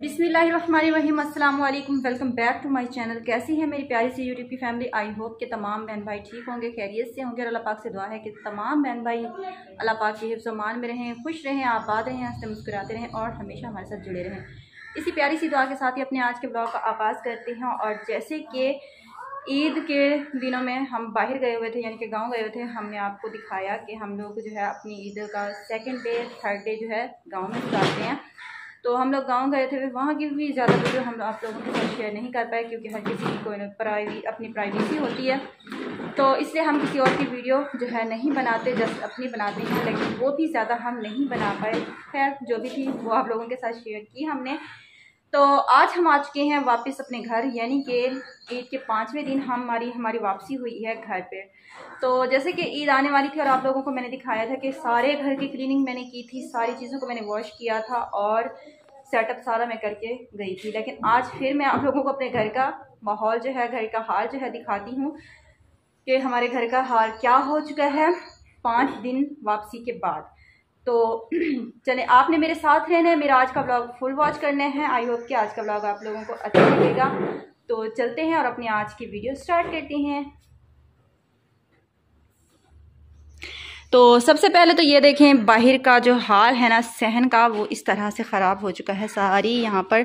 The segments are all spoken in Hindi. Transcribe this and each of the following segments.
बिस्मिल्लाहिर्रहमानिर्रहीम, अस्सलाम वालेकुम। Welcome back to my channel. कैसी है मेरी प्यारी सी यूट्यूब की फैमिली। आई होप कि तमाम बहन भाई ठीक होंगे, खैरियत से होंगे। और अल्लाह पाक से दुआ है कि तमाम बहन भाई अल्लाह पाक के हिफ्ज़ मान में रहें, खुश रहें, आबाद रहें, हंसते मुस्कुराते रहें और हमेशा हमारे साथ जुड़े रहें। इसी प्यारी सी दुआ के साथ ही अपने आज के ब्लॉग का आगाज़ करते हैं। और जैसे कि ईद के दिनों में हम बाहर गए हुए थे, यानी कि गांव गए हुए थे, हमने आपको दिखाया कि हम लोग जो है अपनी ईद का सेकंड डे थर्ड डे जो है गांव में गुजारते हैं। तो हम लोग गांव गए थे, वहाँ की भी ज़्यादा वीडियो हम आप लोगों के साथ शेयर नहीं कर पाए क्योंकि हर किसी की कोई अपनी प्राइवेसी होती है, तो इसलिए हम किसी और की वीडियो जो है नहीं बनाते, जस्ट अपनी बनाते हैं, लेकिन वो भी ज़्यादा हम नहीं बना पाए। खैर जो भी थी वो आप लोगों के साथ शेयर की हमने। तो आज हम आ चुके हैं वापस अपने घर, यानी कि ईद के 5वें दिन हमारी वापसी हुई है घर पे। तो जैसे कि ईद आने वाली थी और आप लोगों को मैंने दिखाया था कि सारे घर की क्लीनिंग मैंने की थी, सारी चीज़ों को मैंने वॉश किया था और सेटअप सारा मैं करके गई थी। लेकिन आज फिर मैं आप लोगों को अपने घर का माहौल जो है, घर का हाल जो है दिखाती हूँ कि हमारे घर का हाल क्या हो चुका है 5 दिन वापसी के बाद। तो चले, आपने मेरे साथ रहना है, मेरा आज का ब्लॉग फुल वॉच करने हैं। आई होप कि आज का ब्लॉग आप लोगों को अच्छा लगेगा। तो चलते हैं और अपनी आज की वीडियो स्टार्ट करते हैं। तो सबसे पहले तो ये देखें, बाहर का जो हाल है ना सहन का, वो इस तरह से ख़राब हो चुका है। सारी यहाँ पर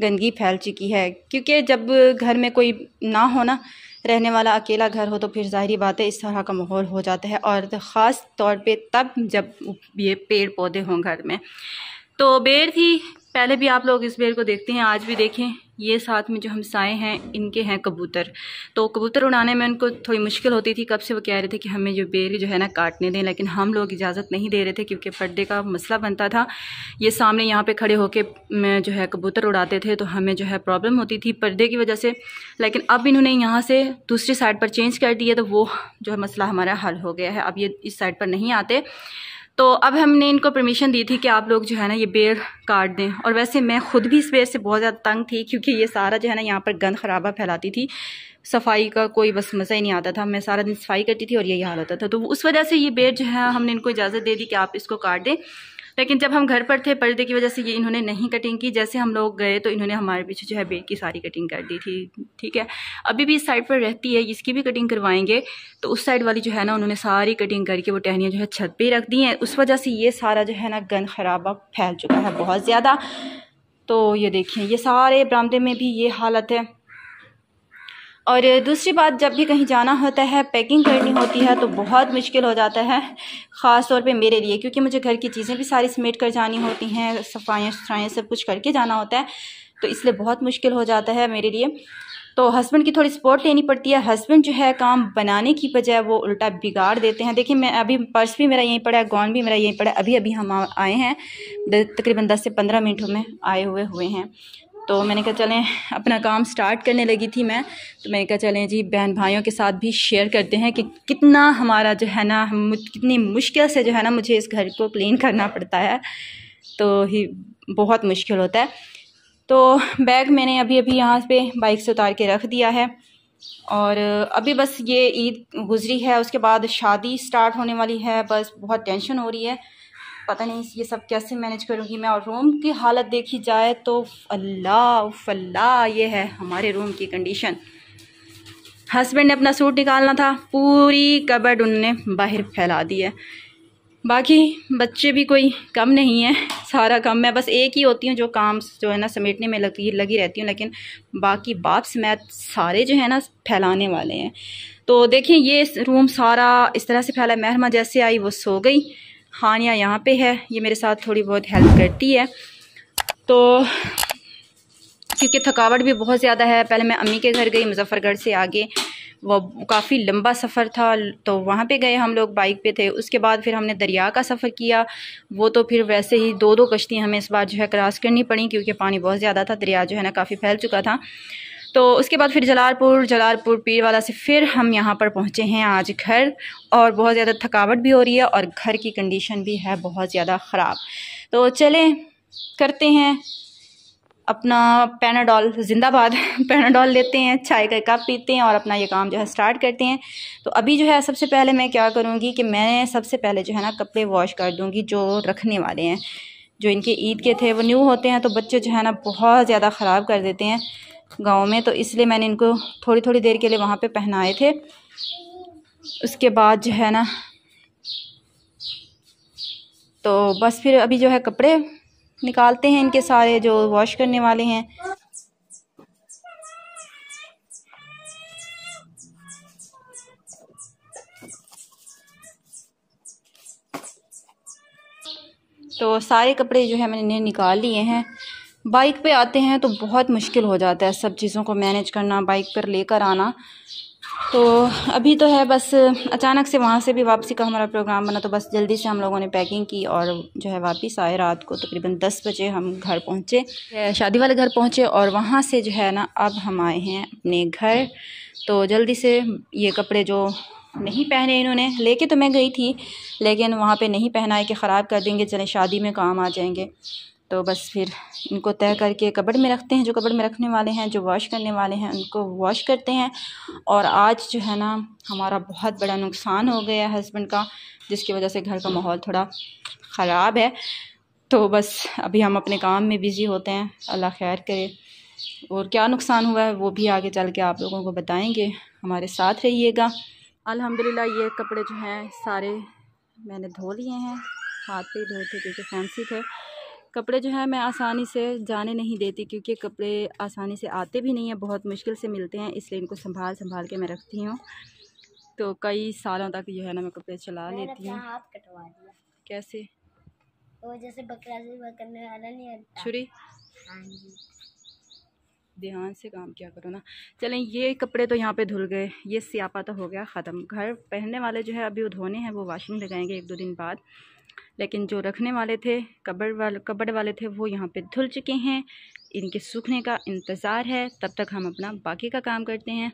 गंदगी फैल चुकी है क्योंकि जब घर में कोई ना हो ना, रहने वाला अकेला घर हो, तो फिर ज़ाहिरी बात है इस तरह का माहौल हो जाता है। और ख़ास तौर पे तब जब ये पेड़ पौधे हों घर में। तो बेर थी, पहले भी आप लोग इस बेर को देखते हैं, आज भी देखें। ये साथ में जो हमसाए हैं इनके हैं कबूतर। तो कबूतर उड़ाने में उनको थोड़ी मुश्किल होती थी। कब से वो कह रहे थे कि हमें जो बेर जो है ना काटने दें, लेकिन हम लोग इजाज़त नहीं दे रहे थे क्योंकि पर्दे का मसला बनता था। ये सामने यहाँ पे खड़े होके जो है कबूतर उड़ाते थे, तो हमें जो है प्रॉब्लम होती थी पर्दे की वजह से। लेकिन अब इन्होंने यहाँ से दूसरी साइड पर चेंज कर दिया, तो वो जो है मसला हमारा हल हो गया है। अब ये इस साइड पर नहीं आते। तो अब हमने इनको परमिशन दी थी कि आप लोग जो है ना ये बेर काट दें। और वैसे मैं खुद भी इस बेर से बहुत ज़्यादा तंग थी क्योंकि ये सारा जो है ना यहाँ पर गंद खराबा फैलाती थी। सफाई का कोई बस मज़ा ही नहीं आता था। मैं सारा दिन सफाई करती थी और यही हाल होता था। तो उस वजह से ये बेर जो है हमने इनको इजाज़त दे दी कि आप इसको काट दें। लेकिन जब हम घर पर थे, पर्दे की वजह से ये इन्होंने नहीं कटिंग की। जैसे हम लोग गए तो इन्होंने हमारे पीछे जो है बेर की सारी कटिंग कर दी थी। ठीक है, अभी भी इस साइड पर रहती है, इसकी भी कटिंग करवाएंगे। तो उस साइड वाली जो है ना उन्होंने सारी कटिंग करके वो टहनियाँ जो है छत पे रख दी हैं। उस वजह से ये सारा जो है ना गंद खराबा फैल चुका है बहुत ज़्यादा। तो ये देखिए, ये सारे बरामदे में भी ये हालत है। और दूसरी बात, जब भी कहीं जाना होता है, पैकिंग करनी होती है, तो बहुत मुश्किल हो जाता है, ख़ास तौर पे मेरे लिए, क्योंकि मुझे घर की चीज़ें भी सारी समेट कर जानी होती हैं, सफाइयाँ सब कुछ करके जाना होता है, तो इसलिए बहुत मुश्किल हो जाता है मेरे लिए। तो हस्बैंड की थोड़ी सपोर्ट लेनी पड़ती है। हस्बैंड जो है काम बनाने की बजाय वो उल्टा बिगाड़ देते हैं। देखिए, मैं अभी पर्स भी मेरा यहीं पड़ा है, गॉन भी मेरा यहीं पड़ा है। अभी हम आए हैं, तकरीबन 10 से 15 मिनटों में आए हुए हैं। तो मैंने कहा चलें, अपना काम स्टार्ट करने लगी थी मैं, तो मैंने कहा चलें जी बहन भाइयों के साथ भी शेयर करते हैं कि कितना हमारा जो है ना, कितनी मुश्किल से जो है ना मुझे इस घर को क्लीन करना पड़ता है। तो ही बहुत मुश्किल होता है। तो बैग मैंने अभी यहाँ पे बाइक से उतार के रख दिया है। और अभी बस ये ईद गुजरी है, उसके बाद शादी स्टार्ट होने वाली है। बस बहुत टेंशन हो रही है, पता नहीं ये सब कैसे मैनेज करूँगी मैं। और रूम की हालत देखी जाए तो अल्लाह, ये है हमारे रूम की कंडीशन। हस्बैंड ने अपना सूट निकालना था, पूरी कबर्ड उन्होंने बाहर फैला दी है। बाकी बच्चे भी कोई कम नहीं है, सारा काम मैं बस एक ही होती हूँ जो काम जो है ना समेटने में लगी रहती हूँ, लेकिन बाकी बाप समेत सारे जो है ना फैलाने वाले हैं। तो देखिए, ये रूम सारा इस तरह से फैला। महरमा जैसे आई वो सो गई, हानिया यहाँ पे है, ये मेरे साथ थोड़ी बहुत हेल्प करती है। तो क्योंकि थकावट भी बहुत ज़्यादा है, पहले मैं अम्मी के घर गई, मुजफ्फरगढ़ से आगे वो काफ़ी लंबा सफ़र था, तो वहाँ पे गए हम लोग, बाइक पे थे। उसके बाद फिर हमने दरिया का सफ़र किया, वो तो फिर वैसे ही 2-2 कश्तियाँ हमें इस बार जो है क्रॉस करनी पड़ी क्योंकि पानी बहुत ज़्यादा था, दरिया जो है ना काफ़ी फैल चुका था। तो उसके बाद फिर जलालपुर पीरवाला से फिर हम यहाँ पर पहुँचे हैं आज घर। और बहुत ज़्यादा थकावट भी हो रही है और घर की कंडीशन भी है बहुत ज़्यादा ख़राब। तो चलें करते हैं अपना पैनाडोल जिंदाबाद पैनाडोल लेते हैं, चाय का कप पीते हैं और अपना ये काम जो है स्टार्ट करते हैं। तो अभी जो है सबसे पहले मैं क्या करूँगी कि मैं सबसे पहले जो है ना कपड़े वॉश कर दूँगी जो रखने वाले हैं, जो इनके ईद के थे वो न्यू होते हैं, तो बच्चे जो है ना बहुत ज़्यादा ख़राब कर देते हैं गाँव में, तो इसलिए मैंने इनको थोड़ी थोड़ी देर के लिए वहाँ पे पहनाए थे। उसके बाद जो है ना तो बस फिर अभी जो है कपड़े निकालते हैं इनके सारे जो वॉश करने वाले हैं। तो सारे कपड़े जो है मैंने निकाल लिए हैं। बाइक पे आते हैं तो बहुत मुश्किल हो जाता है सब चीज़ों को मैनेज करना, बाइक पर लेकर आना। तो अभी तो है बस अचानक से वहाँ से भी वापसी का हमारा प्रोग्राम बना, तो बस जल्दी से हम लोगों ने पैकिंग की और जो है वापस आए। रात को तकरीबन 10 बजे हम घर पहुँचे, शादी वाले घर पहुँचे, और वहाँ से जो है ना अब हम आए हैं अपने घर। तो जल्दी से ये कपड़े जो नहीं पहने इन्होंने, लेके तो मैं गई थी लेकिन वहाँ पे नहीं पहनाए कि ख़राब कर देंगे, चले शादी में काम आ जाएंगे। तो बस फिर इनको तय करके कबर्ड में रखते हैं। जो कबर्ड में रखने वाले हैं, जो वॉश करने वाले हैं, उनको वॉश करते हैं। और आज जो है ना हमारा बहुत बड़ा नुकसान हो गया हस्बैंड का, जिसकी वजह से घर का माहौल थोड़ा ख़राब है। तो बस अभी हम अपने काम में बिज़ी होते हैं, अल्लाह खैर करे। और क्या नुकसान हुआ है वो भी आगे चल के आप लोगों को बताएंगे, हमारे साथ रहिएगा। अल्हम्दुलिल्लाह ये कपड़े जो हैं सारे मैंने धो लिए हैं, हाथ पे धोए थे क्योंकि फैंसी थे कपड़े। जो है मैं आसानी से जाने नहीं देती क्योंकि कपड़े आसानी से आते भी नहीं हैं, बहुत मुश्किल से मिलते हैं, इसलिए इनको संभाल के मैं रखती हूँ। तो कई सालों तक जो है ना मैं कपड़े चला लेती हूँ। हाथ कटवा दिया। कैसे? वो जैसे बकरा से करने वाला नहीं आता। छुरी? हाँ जी। ध्यान से काम किया करो ना। चलें, ये कपड़े तो यहाँ पे धुल गए, ये स्यापा तो हो गया ख़त्म। घर पहनने वाले जो है अभी वो धोने हैं, वो वॉशिंग लगाएंगे 1-2 दिन बाद। लेकिन जो रखने वाले थे कबर्ड वाले थे वो यहाँ पे धुल चुके हैं, इनके सूखने का इंतज़ार है। तब तक हम अपना बाकी का काम करते हैं।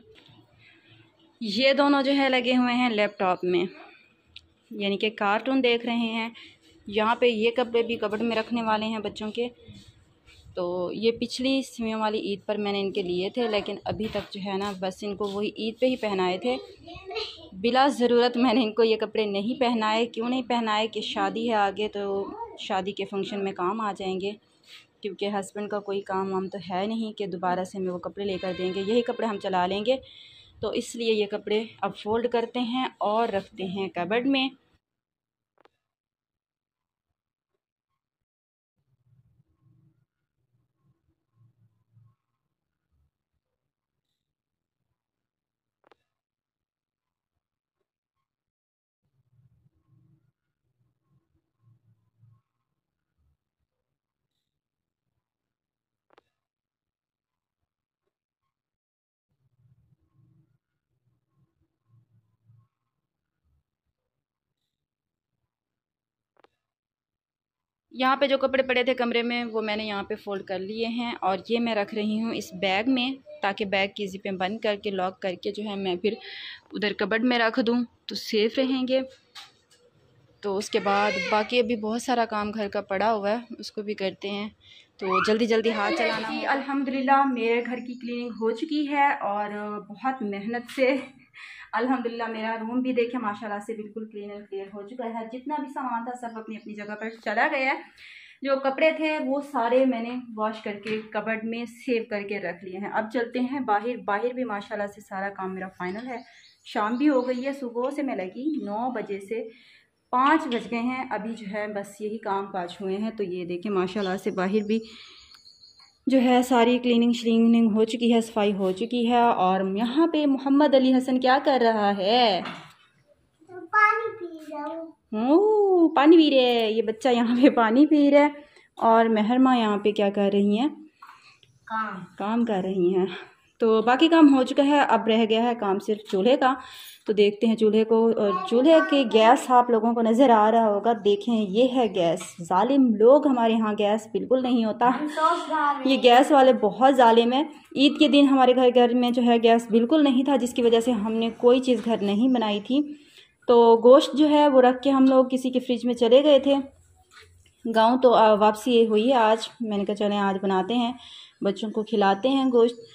ये दोनों जो है लगे हुए हैं लैपटॉप में, यानी कि कार्टून देख रहे हैं। यहाँ पे ये कपड़े भी कबर्ड में रखने वाले हैं बच्चों के। तो ये पिछली सिमियों वाली ईद पर मैंने इनके लिए थे, लेकिन अभी तक जो है ना बस इनको वही ईद पे ही पहनाए थे। बिला ज़रूरत मैंने इनको ये कपड़े नहीं पहनाए। क्यों नहीं पहनाए कि शादी है आगे, तो शादी के फंक्शन में काम आ जाएंगे। क्योंकि हस्बैंड का कोई काम वाम तो है नहीं कि दोबारा से हमें वो कपड़े लेकर देंगे, यही कपड़े हम चला लेंगे। तो इसलिए ये कपड़े अब फोल्ड करते हैं और रखते हैं कबर्ड में। यहाँ पे जो कपड़े पड़े थे कमरे में वो मैंने यहाँ पे फ़ोल्ड कर लिए हैं, और ये मैं रख रही हूँ इस बैग में, ताकि बैग की ज़िपें बंद करके लॉक करके जो है मैं फिर उधर कबर्ड में रख दूँ तो सेफ़ रहेंगे। तो उसके बाद बाकी अभी बहुत सारा काम घर का पड़ा हुआ है, उसको भी करते हैं। तो जल्दी जल्दी हाथ चलाना है। अल्हम्दुलिल्लाह मेरे घर की क्लीनिंग हो चुकी है, और बहुत मेहनत से अल्हम्दुलिल्लाह मेरा रूम भी देखे माशाल्लाह से बिल्कुल क्लीन एंड क्लियर हो चुका है। जितना भी सामान था सब अपनी अपनी जगह पर चला गया है। जो कपड़े थे वो सारे मैंने वॉश करके कबर्ड में सेव करके रख लिए हैं। अब चलते हैं बाहर भी माशाल्लाह से सारा काम मेरा फाइनल है। शाम भी हो गई है, सुबह से मैं लगी 9 बजे से 5 बज गए हैं। अभी जो है बस यही काम काज हुए हैं। तो ये देखें माशाल्लाह से बाहर भी जो है सारी क्लीनिंग श्लीनिंग हो चुकी है, सफाई हो चुकी है। और यहाँ पे मोहम्मद अली हसन क्या कर रहा है? पानी पी रहा हूँ। ओह, पानी पी रहे हैं ये बच्चा, यहाँ पे पानी पी रहा है। और महरमा यहाँ पे क्या कर रही हैं? काम कर रही हैं। तो बाकी काम हो चुका है, अब रह गया है काम सिर्फ चूल्हे का। तो देखते हैं चूल्हे को। और चूल्हे के गैस आप लोगों को नज़र आ रहा होगा, देखें ये है गैस। जालिम लोग, हमारे यहाँ गैस बिल्कुल नहीं होता। ये गैस वाले बहुत जालिम है। ईद के दिन हमारे घर में जो है गैस बिल्कुल नहीं था, जिसकी वजह से हमने कोई चीज़ घर नहीं बनाई थी। तो गोश्त जो है वो रख के हम लोग किसी के फ्रिज में चले गए थे गाँव। तो वापसी हुई है आज। मैंने कहा चलें आज बनाते हैं, बच्चों को खिलाते हैं गोश्त।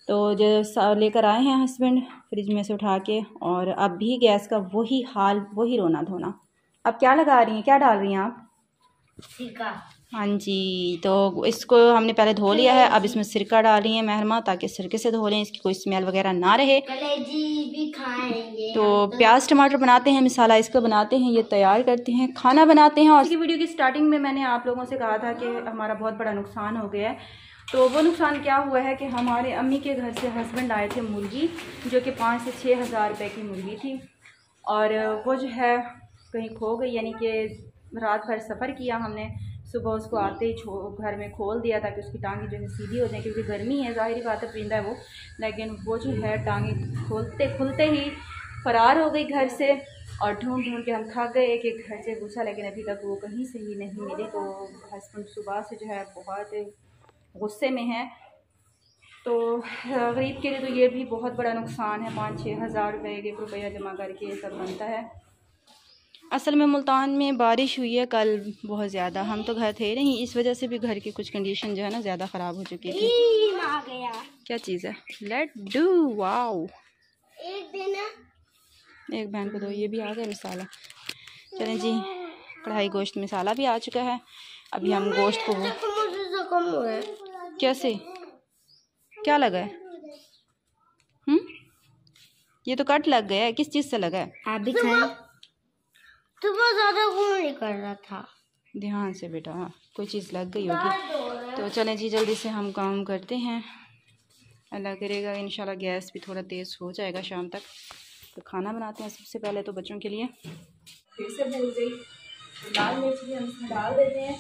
तो जो लेकर आए हैं हस्बैंड फ्रिज में से उठा के, और अब भी गैस का वही हाल, वही रोना धोना। अब क्या लगा रही हैं, क्या डाल रही हैं आप? सिरका। हाँ जी, तो इसको हमने पहले धो लिया है। अब इसमें सिरका डाल रही है महरमा, ताकि सिरके से धो लें, इसकी कोई स्मेल वगैरह ना रहे। कलेजी भी खाएंगे तो प्याज टमाटर बनाते हैं, मिसाला इसका बनाते हैं, ये तैयार करते हैं, खाना बनाते हैं। और इसकी वीडियो की स्टार्टिंग में मैंने आप लोगों से कहा था कि हमारा बहुत बड़ा नुकसान हो गया है। तो वो नुकसान क्या हुआ है कि हमारे अम्मी के घर से हस्बैंड आए थे मुर्गी, जो कि 5 से 6 हज़ार रुपये की मुर्गी थी, और वो जो है कहीं खो गई, यानी कि रात भर सफ़र किया हमने। सुबह उसको आते ही घर में खोल दिया ताकि उसकी टांगी जो है सीधी हो जाए, क्योंकि गर्मी है, ज़ाहिर बात है, परिंदा है वो। लेकिन वो जो है टांगी खोलते खुलते ही फ़रार हो गई घर से, और ढूंढ ढूंढ के हम थक गए, एक एक घर से पूछा, लेकिन अभी तक वो कहीं से ही नहीं मिली। तो हस्बैंड सुबह से जो है बहुत गुस्से में है। तो गरीब के लिए तो ये भी बहुत बड़ा नुकसान है। 5-6 हज़ार रुपये, 1 रुपया जमा करके सब बनता है। असल में मुल्तान में बारिश हुई है कल बहुत ज़्यादा, हम तो घर थे नहीं, इस वजह से भी घर की कुछ कंडीशन जो है ना ज़्यादा ख़राब हो चुकी थी। आ गया। क्या चीज़ है? Let do wow. एक देना, एक बहन को दो। ये भी आ गया मिसाला। चलें जी, कढ़ाई गोश्त मिसाला भी आ चुका है। अभी हम गोश्त को कम हुआ है। कैसे, क्या लगा है? ये तो कट लग गया है। किस चीज़ से लगा है? आप भी खाएं। तो बहुत ज़्यादा खून निकल रहा था। ध्यान से बेटा, हाँ, कोई चीज़ लग गई होगी। तो चलें जी, जल्दी से हम काम करते हैं। अल्लाह करेगा इंशाल्लाह गैस भी थोड़ा तेज़ हो जाएगा शाम तक। तो खाना बनाते हैं। सबसे पहले तो बच्चों के लिए फिर से भूल गई, लाल मिर्च भी हम इसमें डाल देते हैं।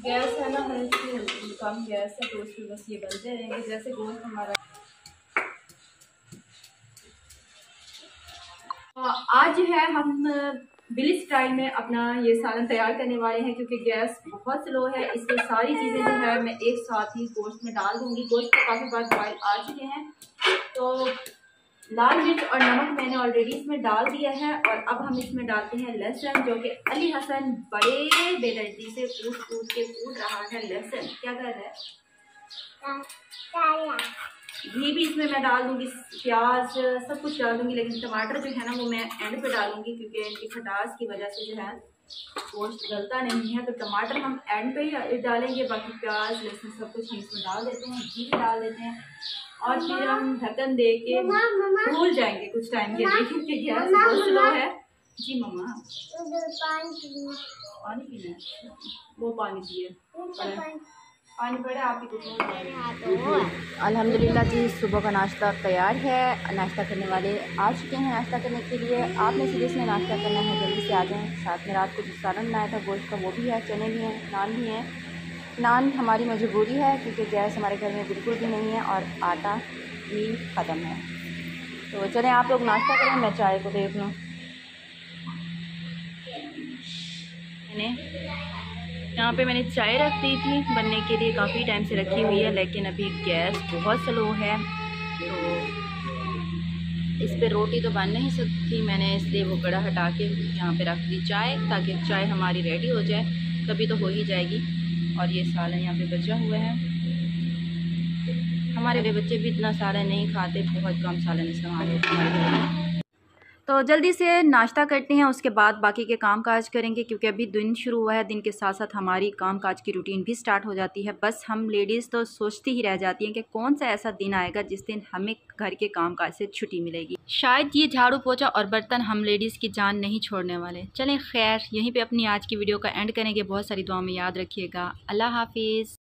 गैस है ना हल्की कम गैस है, तो उसमें बस ये बनते रहेंगे। जैसे गोश्त हमारा आज जो है हम विलेज स्टाइल में अपना ये सालन तैयार करने वाले हैं, क्योंकि गैस बहुत स्लो है। इसमें सारी चीज़ें जो है मैं एक साथ ही गोश्त में डाल दूंगी। गोश्त को काफ़ी बार बॉयल आ चुके हैं, तो लाल मिर्च और नमक मैंने ऑलरेडी इसमें डाल दिया है। और अब हम इसमें डालते हैं लहसुन, जो कि अली हसन बड़े बेदर्दी से कूट के कूट रहा है। लहसुन क्या कर रहा है? घी भी इसमें मैं डाल दूंगी, प्याज सब कुछ डाल दूंगी, लेकिन टमाटर जो है ना वो मैं एंड पे डालूंगी, क्योंकि इनकी खटास की वजह से जो है गोश्त गलता नहीं है। तो टमाटर हम एंड पे ही डालेंगे, बाकी प्याज लहसुन सब कुछ हम इसमें डाल देते हैं, घी भी डाल देते हैं, और फिर हम ढक्कन दे के भूल जाएंगे कुछ टाइम के लिए, क्योंकि गैस बहुत स्लो है। जी मम्मा, पानी पीना है? वो पानी पिए, पानी पड़े आप ही कुछ। अल्हम्दुलिल्लाह जी, सुबह का नाश्ता तैयार है। नाश्ता करने वाले आ चुके हैं। नाश्ता करने के लिए आपने से जिसने नाश्ता करना है जल्दी से आ जाएं। साथ में रात को जो सालन बनाया था गोश्त का वो भी है, चने भी हैं, नान भी हैं। नान हमारी मजबूरी है क्योंकि गैस हमारे घर में बिल्कुल भी नहीं है और आटा भी ख़त्म है। तो चलें आप लोग नाश्ता करें, मैं चाय को देख लूँ। यहाँ पे मैंने चाय रख दी थी बनने के लिए, काफ़ी टाइम से रखी हुई है, लेकिन अभी गैस बहुत स्लो है, तो इस पे रोटी तो बन नहीं सकती। मैंने इसलिए वो कड़ा हटा के यहाँ पे रख दी चाय, ताकि चाय हमारी रेडी हो जाए, तभी तो हो ही जाएगी। और ये सालन यहाँ पे बचा हुआ है। हमारे बच्चे भी इतना सालन नहीं खाते, बहुत कम सालन इस्तेमाल होता है हमारे घर में। तो जल्दी से नाश्ता करते हैं, उसके बाद बाकी के काम काज करेंगे, क्योंकि अभी दिन शुरू हुआ है। दिन के साथ साथ हमारी काम काज की रूटीन भी स्टार्ट हो जाती है। बस हम लेडीज़ तो सोचती ही रह जाती हैं कि कौन सा ऐसा दिन आएगा जिस दिन हमें घर के काम काज से छुट्टी मिलेगी। शायद ये झाड़ू पोछा और बर्तन हम लेडीज़ की जान नहीं छोड़ने वाले। चलें खैर, यहीं पर अपनी आज की वीडियो का एंड करेंगे। बहुत सारी दुआ में याद रखिएगा। अल्लाह हाफिज़।